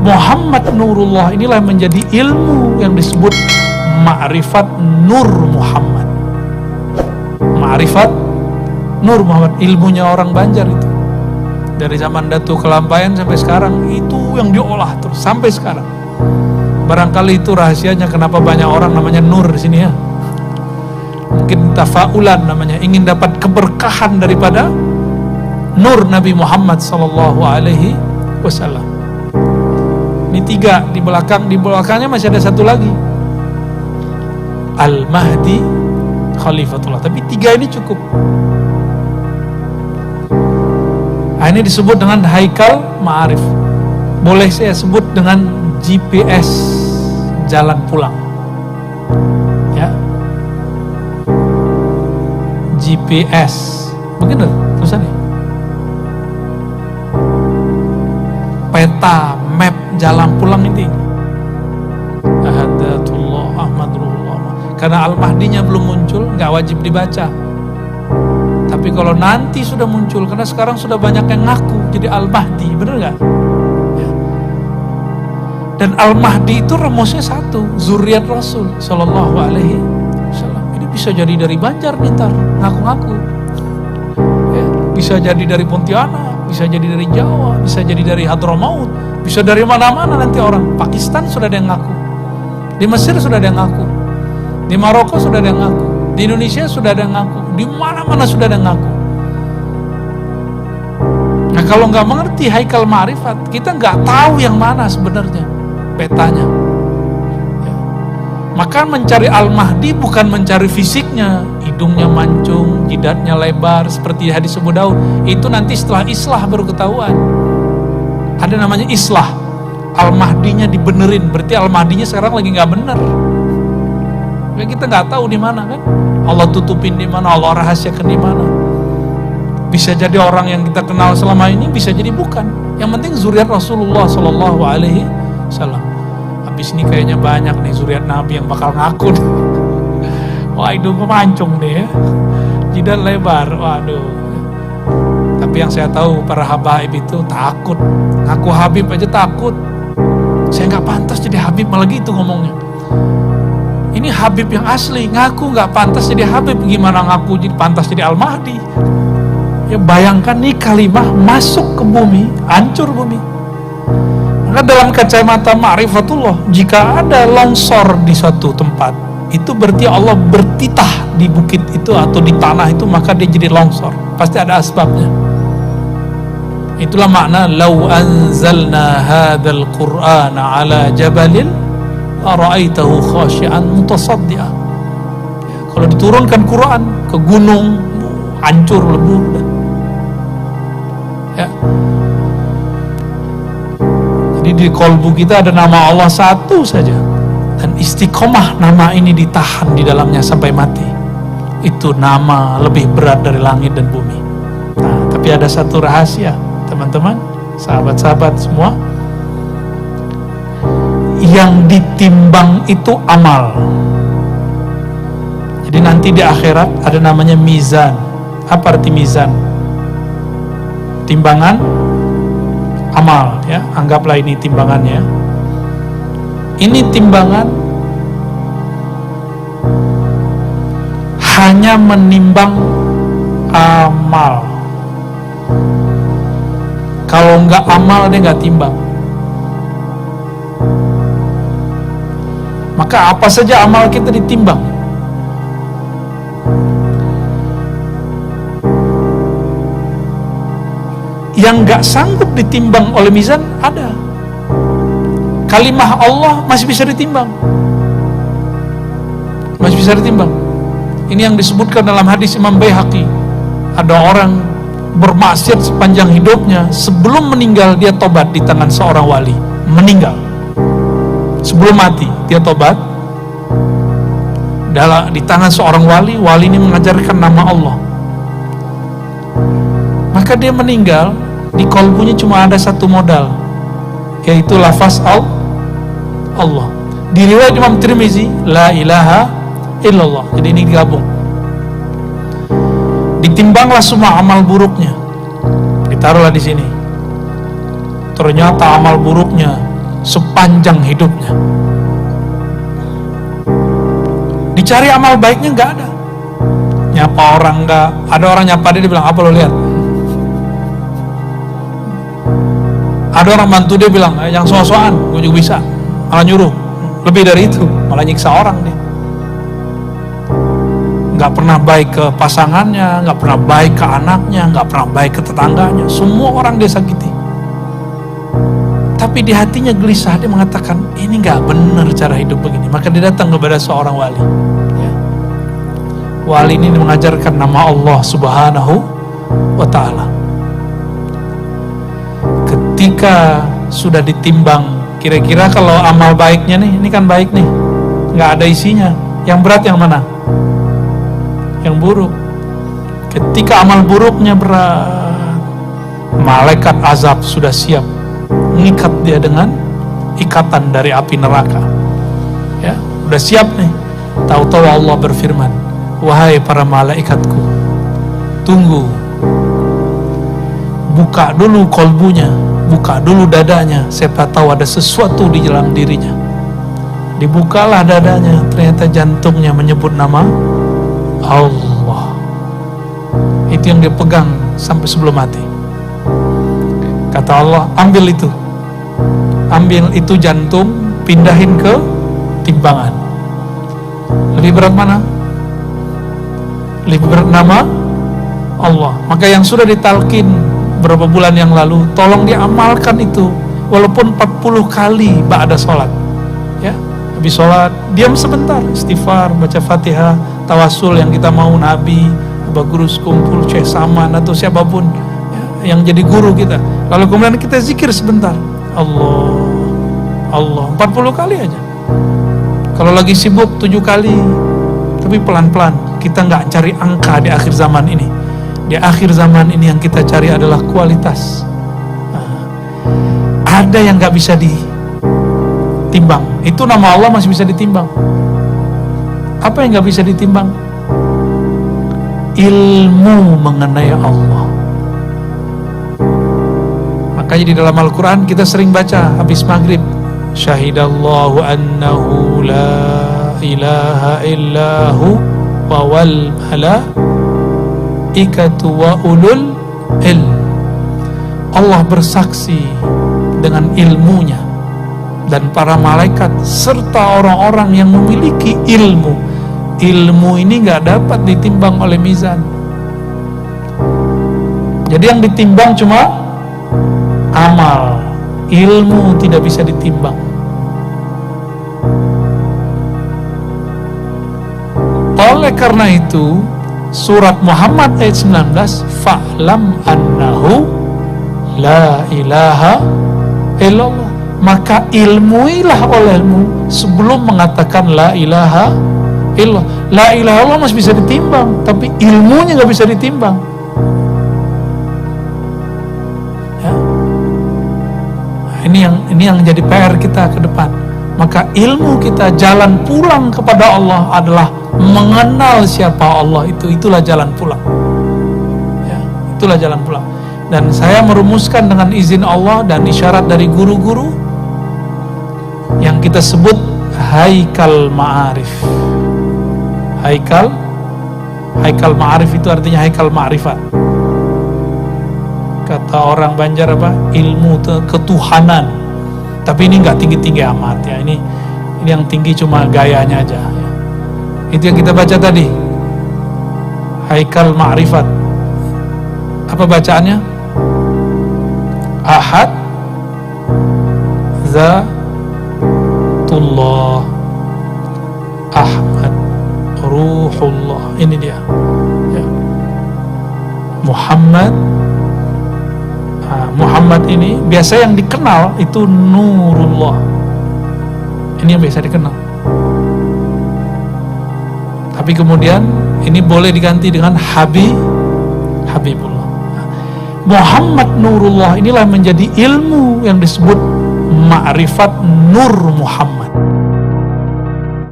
Muhammad Nurullah inilah menjadi ilmu yang disebut Ma'rifat Nur Muhammad. Ma'rifat Nur Muhammad, ilmunya orang Banjar itu. Dari zaman Datu Kelampaian sampai sekarang itu yang diolah terus sampai sekarang. Barangkali itu rahasianya kenapa banyak orang namanya Nur di sini ya. Mungkin tafaulan namanya, ingin dapat keberkahan daripada Nur Nabi Muhammad sallallahu alaihi wasallam. Ini 3 di belakangnya masih ada satu lagi. Al-Mahdi Khalifatullah. Tapi 3 ini cukup. Nah, ini disebut dengan Haikal Ma'arif. Boleh saya sebut dengan GPS jalan pulang. Ya. GPS. Begitu tulisannya. Peta, map jalan pulang ini. Ahadatullah Ahmad Ruhullah. Karena Al-Mahdinya belum muncul, nggak wajib dibaca. Tapi kalau nanti sudah muncul, karena sekarang sudah banyak yang ngaku jadi Al-Mahdi, bener nggak? Ya. Dan Al-Mahdi itu rumusnya satu, zuriat Rasul Sallallahu Alaihi Wasallam. Ini bisa jadi dari Banjar nih ntar, ngaku-ngaku. Ya. Bisa jadi dari Pontianak, bisa jadi dari Jawa, bisa jadi dari Hadramaut, bisa dari mana-mana nanti orang. Pakistan sudah ada yang ngaku, di Mesir sudah ada yang ngaku, di Maroko sudah ada yang ngaku, di Indonesia sudah ada yang ngaku, di mana-mana sudah ada yang ngaku. Nah kalau nggak mengerti Haikal Ma'rifat, kita nggak tahu yang mana sebenarnya petanya. Ya. Maka mencari Al-Mahdi bukan mencari fisiknya, hidungnya mancung, jidatnya lebar seperti hadis Abu Daud. Itu nanti setelah islah baru ketahuan. Ada namanya islah. Al-Mahdinya dibenerin, berarti Al-Mahdinya sekarang lagi nggak bener. Ya, kita nggak tahu di mana kan? Allah tutupin di mana, Allah rahasiakan di mana. Bisa jadi orang yang kita kenal selama ini, bisa jadi bukan. Yang penting zuriat Rasulullah Sallallahu Alaihi Wasallam. Habis ini kayaknya banyak nih zuriat Nabi yang bakal ngaku. Wah hidung mancung deh ya, jidat lebar, waduh. Tapi yang saya tahu para habaib itu takut, ngaku Habib aja takut. Saya nggak pantas jadi Habib, malah gitu ngomongnya. Ini Habib yang asli, ngaku nggak pantas jadi Habib, gimana ngaku jadi pantas jadi Al-Mahdi? Ya bayangkan nih kalimah masuk ke bumi, hancur bumi. Maka dalam kacamata Ma'rifatullah, jika ada longsor di suatu tempat, itu berarti Allah bertitah di bukit itu atau di tanah itu, maka dia jadi longsor. Pasti ada asbabnya. Itulah makna lau anzalna hadzal qur'ana ala jabalin ara'aitahu khashi'an mutasaddi'a. Ya, kalau diturunkan Quran ke gunung, hancur lebur. Ya. Jadi di kolbu kita ada nama Allah satu saja, dan istiqomah nama ini ditahan di dalamnya sampai mati. Itu nama lebih berat dari langit dan bumi. Nah, tapi ada satu rahasia, teman-teman, sahabat-sahabat semua. Yang ditimbang itu amal. Jadi nanti di akhirat ada namanya mizan. Apa arti mizan? Timbangan amal, ya. Anggaplah ini timbangannya. Ini timbangan hanya menimbang amal. Kalau nggak amal dia nggak timbang. Maka apa saja amal kita ditimbang. Yang gak sanggup ditimbang oleh mizan ada. Kalimah Allah masih bisa ditimbang. Masih bisa ditimbang. Ini yang disebutkan dalam hadis Imam Baihaqi. Ada orang bermaksiat sepanjang hidupnya, sebelum meninggal dia tobat di tangan seorang wali. Meninggal sebelum mati dia tobat di tangan seorang wali. Wali ini mengajarkan nama Allah, maka dia meninggal. Di kolbunya cuma ada satu modal, yaitu lafaz Allah. Di riwayat Imam Tirmizi, la ilaha illallah. Jadi ini digabung. Ditimbanglah semua amal buruknya, ditaruhlah di sini. Ternyata amal buruknya sepanjang hidupnya. Dicari amal baiknya nggak ada. Nyapa orang nggak, ada orang nyapa dia bilang, apa lo lihat? Ada orang bantu dia bilang, yang so-soan, gue juga bisa. Malah nyuruh, lebih dari itu, malah nyiksa orang dia. Nggak pernah baik ke pasangannya, nggak pernah baik ke anaknya, nggak pernah baik ke tetangganya. Semua orang dia sakiti. Tapi di hatinya gelisah, dia mengatakan, ini nggak benar cara hidup begini. Maka dia datang kepada seorang wali. Ya. Wali ini mengajarkan nama Allah Subhanahu wa Ta'ala. Ketika sudah ditimbang, kira-kira kalau amal baiknya nih, ini kan baik nih, nggak ada isinya. Yang berat yang mana? Yang buruk. Ketika amal buruknya berat, malaikat azab sudah siap mengikat dia dengan ikatan dari api neraka. Ya, udah siap nih. Tahu-tahu Allah berfirman, wahai para malaikatku, tunggu, buka dulu kolbunya, buka dulu dadanya, siapa tahu ada sesuatu di dalam dirinya. Dibukalah dadanya, ternyata jantungnya menyebut nama Allah. Itu yang dia pegang sampai sebelum mati. Kata Allah, ambil itu jantung, pindahin ke timbangan. Lebih berat mana? Lebih berat nama Allah. Maka yang sudah ditalkin berapa bulan yang lalu, tolong diamalkan itu, walaupun 40 kali ba'da sholat. Ya, habis sholat diam sebentar, istighfar, baca Fatihah, tawasul yang kita mau, Nabi, Abah Guru Sekumpul, Syekh Saman atau siapapun ya, yang jadi guru kita. Lalu kemudian kita zikir sebentar, Allah 40 kali aja. Kalau lagi sibuk 7 kali, tapi pelan-pelan. Kita nggak cari angka di akhir zaman ini. Di akhir zaman ini yang kita cari adalah kualitas. Ada yang nggak bisa ditimbang. Itu nama Allah masih bisa ditimbang. Apa yang nggak bisa ditimbang? Ilmu mengenai Allah. Makanya di dalam Al-Quran kita sering baca habis maghrib, syahidallahu annahu la ilaha illahu wa wal malaikatu wa ulul ilm. Allah bersaksi dengan ilmunya dan para malaikat serta orang-orang yang memiliki ilmu. Ilmu ini gak dapat ditimbang oleh mizan. Jadi yang ditimbang cuma amal, ilmu tidak bisa ditimbang. Oleh karena itu, surat Muhammad ayat 19, fa'lam annahu la ilaha illallah. Maka ilmuilah olehmu sebelum mengatakan la ilaha illallah. La ilaha illallah masih bisa ditimbang, tapi ilmunya gak bisa ditimbang. Ya. Ini yang jadi PR kita ke depan. Maka ilmu kita, jalan pulang kepada Allah adalah mengenal siapa Allah itu. Itulah jalan pulang. Ya, itulah jalan pulang. Dan saya merumuskan dengan izin Allah dan isyarat dari guru-guru yang kita sebut haikal ma'arif. Haikal ma'arif itu artinya haikal ma'rifat. Kata orang Banjar apa? Ilmu ketuhanan. Tapi ini nggak tinggi-tinggi amat ya. Ini yang tinggi cuma gayanya aja. Ya. Itu yang kita baca tadi. Haikal ma'rifat. Apa bacaannya? Ahad, Zatullah, Ahmad, Ruhullah. Ini dia. Ya. Muhammad ini biasa yang dikenal itu Nurullah. Ini yang biasa dikenal. Tapi kemudian ini boleh diganti dengan Habibullah. Muhammad Nurullah inilah menjadi ilmu yang disebut ma'rifat Nur Muhammad.